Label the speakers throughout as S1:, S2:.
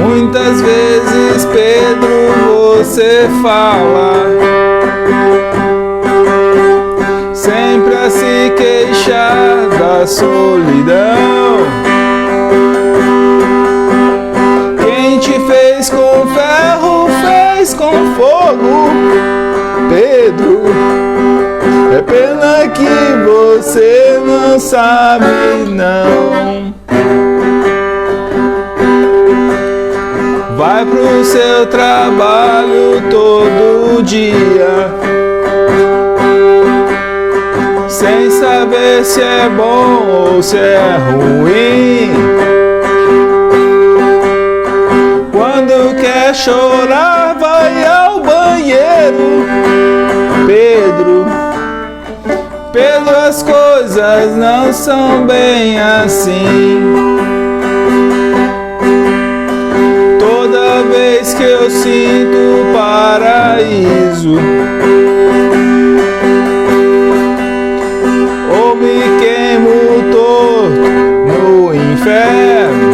S1: Muitas vezes, Pedro, você fala, sempre a se queixar da solidão. Quem te fez com ferro, fez com fogo, Pedro. É pena que você não sabe, não. Vai pro seu trabalho todo dia, sem saber se é bom ou se é ruim. Quando quer chorar, vai ao banheiro, Pedro. Pedro, as coisas não são bem assim. Toda vez que eu sinto o paraíso, ou me queimo torto no inferno,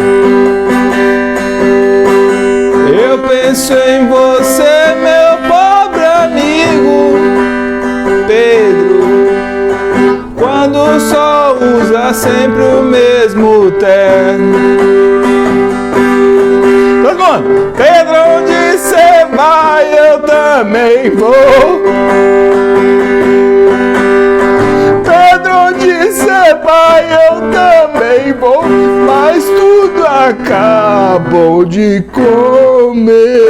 S1: eu penso em você, meu pobre amigo, Pedro. Quando o sol usa sempre o mesmo terno. Todo mundo! Pedro, onde cê vai, eu também vou. Pedro, onde cê vai, eu também vou. Mas tudo acaba onde começou.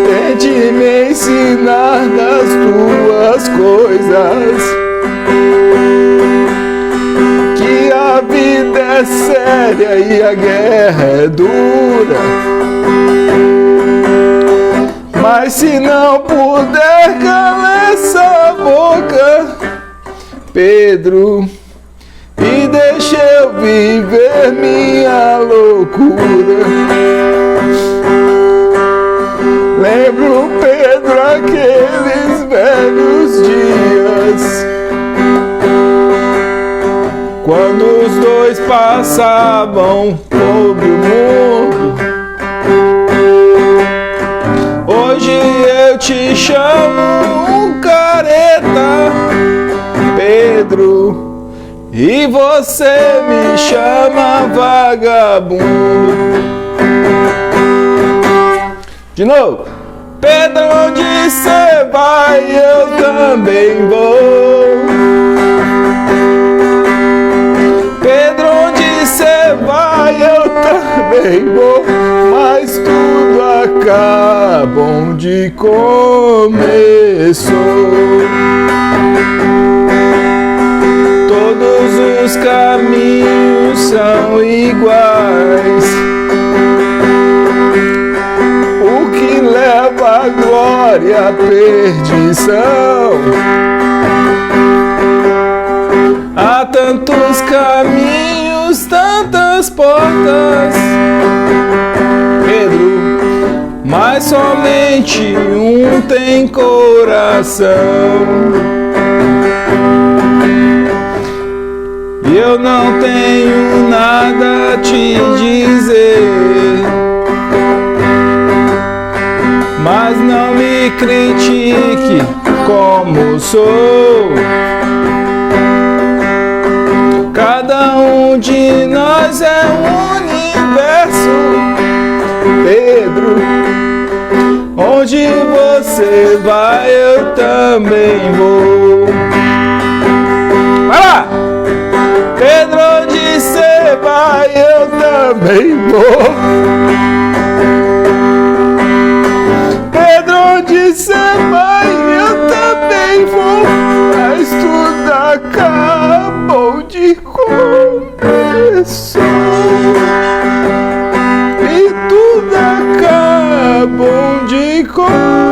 S1: Tente me ensinar das tuas coisas, que a vida é séria e a guerra é dura. Mas se não puder, cala essa boca, Pedro, e deixa eu viver minha loucura. Lembro, Pedro, aqueles velhos dias, quando os dois passavam sobre o mundo. Hoje eu te chamo um careta, Pedro, e você me chama vagabundo. De novo. Pedro, onde cê vai, eu também vou. Pedro, onde cê vai, eu também vou. Mas tudo acaba onde começou. Todos os caminhos são iguais. O que leva a glória à perdição. Há tantos caminhos, tantas portas, Pedro, mas somente um tem coração. E eu não tenho nada a te dizer, mas não me critique como sou. Cada um de nós é um universo, Pedro. Onde você vai, eu também vou. Vai lá! Pedro, onde você vai, eu também vou. Pedro, onde você vai, eu também vou. Mas tudo acaba onde começou. E tudo acaba onde começou.